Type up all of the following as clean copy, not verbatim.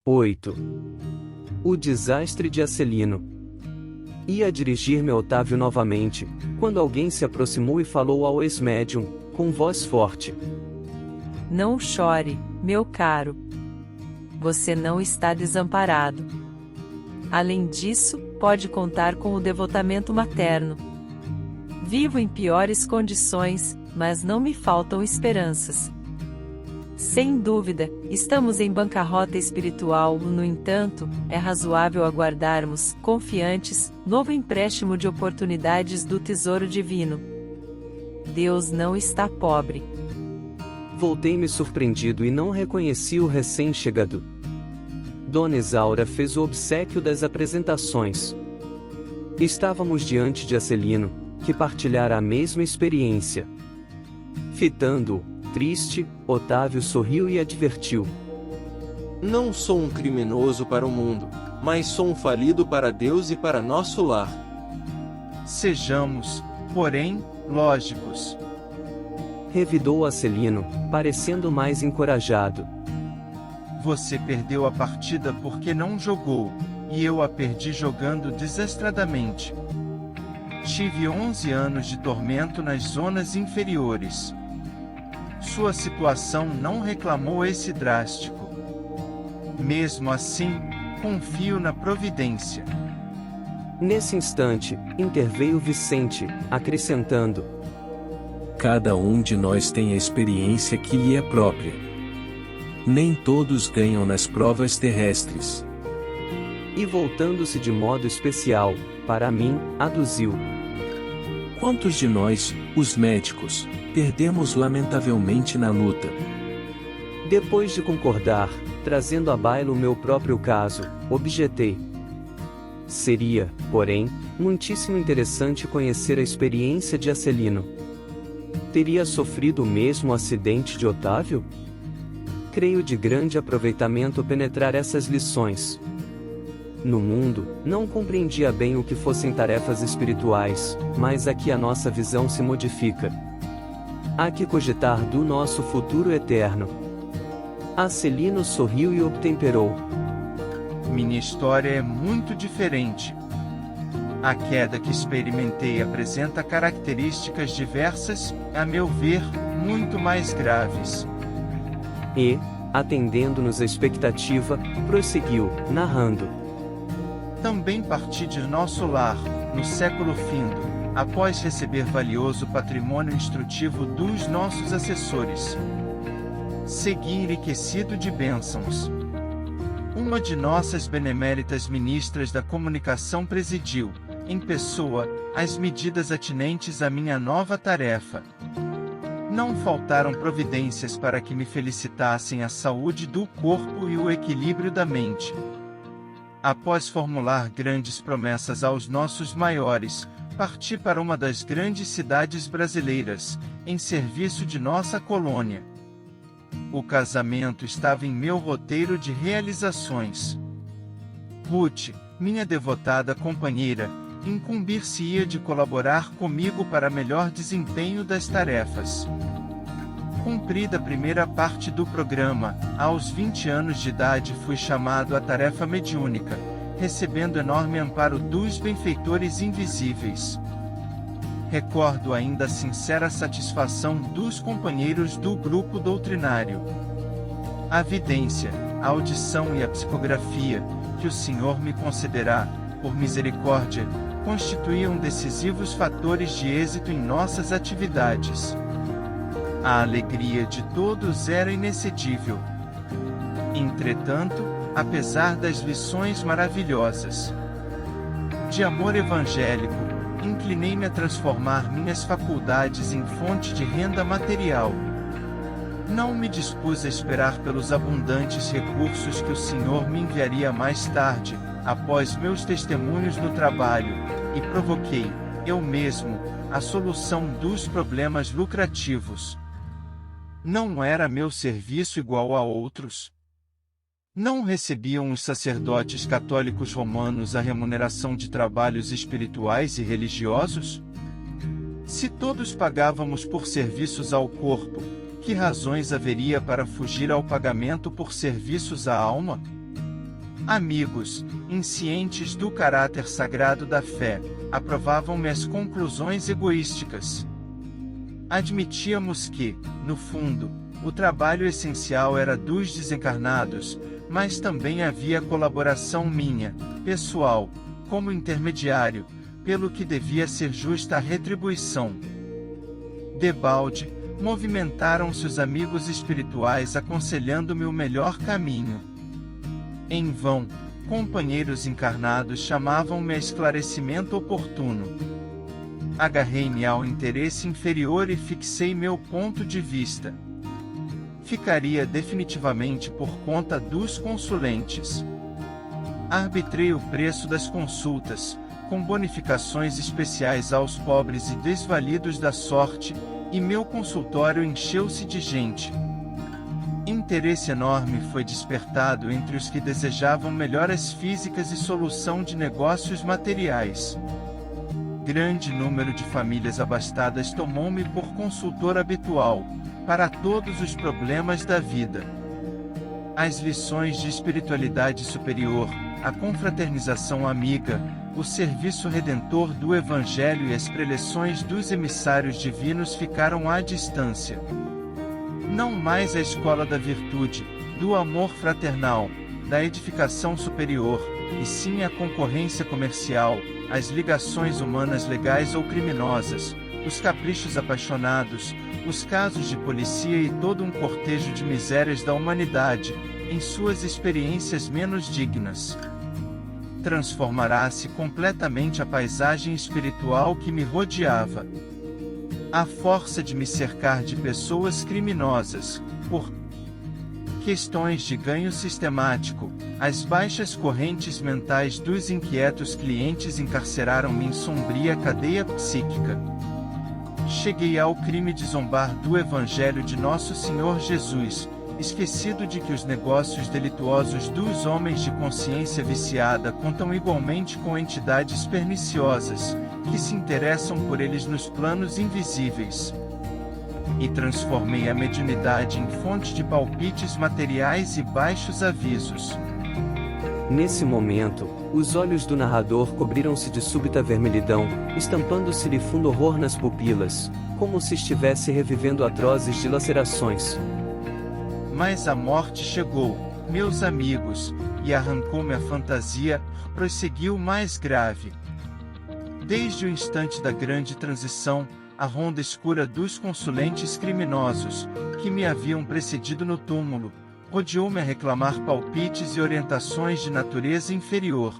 8. O desastre de Acelino. Ia dirigir-me a Otávio novamente, quando alguém se aproximou e falou ao ex-médium, com voz forte. Não chore, meu caro. Você não está desamparado. Além disso, pode contar com o devotamento materno. Vivo em piores condições, mas não me faltam esperanças. Sem dúvida, estamos em bancarrota espiritual, no entanto, é razoável aguardarmos, confiantes, novo empréstimo de oportunidades do tesouro divino. Deus não está pobre. Voltei-me surpreendido e não reconheci o recém-chegado. Dona Isaura fez o obséquio das apresentações. Estávamos diante de Acelino, que partilhara a mesma experiência. Fitando-o, triste, Otávio sorriu e advertiu. Não sou um criminoso para o mundo, mas sou um falido para Deus e para nosso lar. Sejamos, porém, lógicos. Revidou Acelino, parecendo mais encorajado. Você perdeu a partida porque não jogou, e eu a perdi jogando desastradamente. Tive 11 anos de tormento nas zonas inferiores. Sua situação não reclamou esse drástico. Mesmo assim, confio na providência. Nesse instante, interveio Vicente, acrescentando. Cada um de nós tem a experiência que lhe é própria. Nem todos ganham nas provas terrestres. E voltando-se de modo especial, para mim, aduziu. Quantos de nós, os médicos, perdemos lamentavelmente na luta? Depois de concordar, trazendo à baila o meu próprio caso, objetei. Seria, porém, muitíssimo interessante conhecer a experiência de Acelino. Teria sofrido o mesmo acidente de Otávio? Creio de grande aproveitamento penetrar essas lições. No mundo, não compreendia bem o que fossem tarefas espirituais, mas aqui a nossa visão se modifica. Há que cogitar do nosso futuro eterno. Acelino sorriu e obtemperou. Minha história é muito diferente. A queda que experimentei apresenta características diversas, a meu ver, muito mais graves. E, atendendo-nos a expectativa, prosseguiu, narrando. Também parti de nosso lar, no século findo, após receber valioso patrimônio instrutivo dos nossos assessores. Segui enriquecido de bênçãos. Uma de nossas beneméritas ministras da comunicação presidiu, em pessoa, as medidas atinentes à minha nova tarefa. Não faltaram providências para que me felicitassem a saúde do corpo e o equilíbrio da mente. Após formular grandes promessas aos nossos maiores, parti para uma das grandes cidades brasileiras, em serviço de nossa colônia. O casamento estava em meu roteiro de realizações. Ruth, minha devotada companheira, incumbir-se-ia de colaborar comigo para melhor desempenho das tarefas. Cumprida a primeira parte do programa, aos 20 anos de idade fui chamado à tarefa mediúnica, recebendo enorme amparo dos benfeitores invisíveis. Recordo ainda a sincera satisfação dos companheiros do grupo doutrinário. A vidência, a audição e a psicografia, que o Senhor me concederá, por misericórdia, constituíam decisivos fatores de êxito em nossas atividades. A alegria de todos era inexcedível. Entretanto, apesar das lições maravilhosas de amor evangélico, inclinei-me a transformar minhas faculdades em fonte de renda material. Não me dispus a esperar pelos abundantes recursos que o Senhor me enviaria mais tarde, após meus testemunhos no trabalho, e provoquei, eu mesmo, a solução dos problemas lucrativos. Não era meu serviço igual a outros? Não recebiam os sacerdotes católicos romanos a remuneração de trabalhos espirituais e religiosos? Se todos pagávamos por serviços ao corpo, que razões haveria para fugir ao pagamento por serviços à alma? Amigos, inscientes do caráter sagrado da fé, aprovavam minhas conclusões egoísticas. Admitíamos que, no fundo, o trabalho essencial era dos desencarnados, mas também havia colaboração minha, pessoal, como intermediário, pelo que devia ser justa a retribuição. Debalde, movimentaram-se os amigos espirituais aconselhando-me o melhor caminho. Em vão, companheiros encarnados chamavam-me a esclarecimento oportuno. Agarrei-me ao interesse inferior e fixei meu ponto de vista. Ficaria definitivamente por conta dos consulentes. Arbitrei o preço das consultas, com bonificações especiais aos pobres e desvalidos da sorte, e meu consultório encheu-se de gente. Interesse enorme foi despertado entre os que desejavam melhoras físicas e solução de negócios materiais. Grande número de famílias abastadas tomou-me por consultor habitual, para todos os problemas da vida. As lições de espiritualidade superior, a confraternização amiga, o serviço redentor do Evangelho e as preleções dos emissários divinos ficaram à distância. Não mais a escola da virtude, do amor fraternal, da edificação superior, e sim a concorrência comercial, as ligações humanas legais ou criminosas, os caprichos apaixonados, os casos de polícia e todo um cortejo de misérias da humanidade, em suas experiências menos dignas. Transformará-se completamente a paisagem espiritual que me rodeava. A força de me cercar de pessoas criminosas, por questões de ganho sistemático, as baixas correntes mentais dos inquietos clientes encarceraram-me em sombria cadeia psíquica. Cheguei ao crime de zombar do Evangelho de Nosso Senhor Jesus, esquecido de que os negócios delituosos dos homens de consciência viciada contam igualmente com entidades perniciosas, que se interessam por eles nos planos invisíveis. E transformei a mediunidade em fonte de palpites materiais e baixos avisos. Nesse momento, os olhos do narrador cobriram-se de súbita vermelhidão, estampando-se-lhe fundo horror nas pupilas, como se estivesse revivendo atrozes dilacerações. Mas a morte chegou, meus amigos, e arrancou-me a fantasia, prosseguiu mais grave. Desde o instante da grande transição, a ronda escura dos consulentes criminosos, que me haviam precedido no túmulo, rodeou-me a reclamar palpites e orientações de natureza inferior.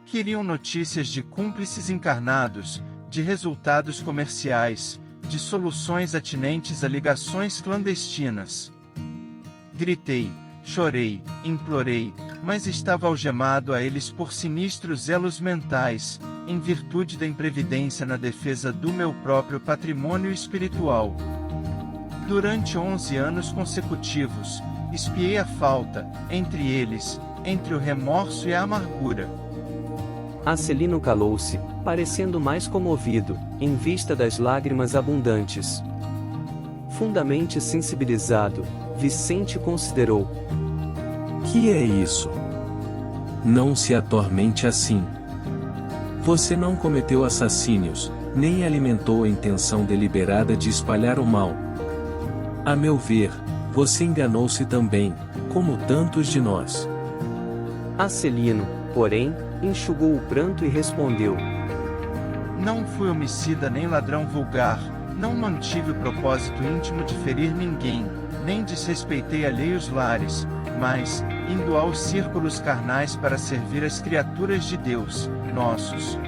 Queriam notícias de cúmplices encarnados, de resultados comerciais, de soluções atinentes a ligações clandestinas. Gritei, chorei, implorei, mas estava algemado a eles por sinistros elos mentais, em virtude da imprevidência na defesa do meu próprio patrimônio espiritual. Durante 11 anos consecutivos, espiei a falta, entre eles, entre o remorso e a amargura. Acelino calou-se, parecendo mais comovido, em vista das lágrimas abundantes. Fundamente sensibilizado, Vicente considerou: Que é isso? Não se atormente assim. Você não cometeu assassínios, nem alimentou a intenção deliberada de espalhar o mal. A meu ver, você enganou-se também, como tantos de nós. Acelino, porém, enxugou o pranto e respondeu: Não fui homicida nem ladrão vulgar, não mantive o propósito íntimo de ferir ninguém, nem desrespeitei alheios lares, mas, indo aos círculos carnais para servir as criaturas de Deus, nossos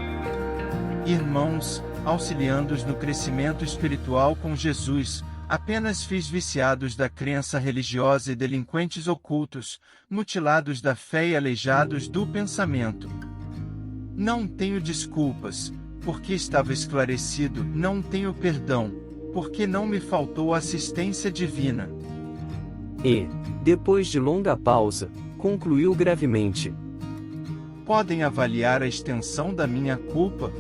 irmãos, auxiliando-os no crescimento espiritual com Jesus, apenas fiz viciados da crença religiosa e delinquentes ocultos, mutilados da fé e aleijados do pensamento. Não tenho desculpas, porque estava esclarecido, não tenho perdão, porque não me faltou assistência divina. E, depois de longa pausa, concluiu gravemente: Podem avaliar a extensão da minha culpa,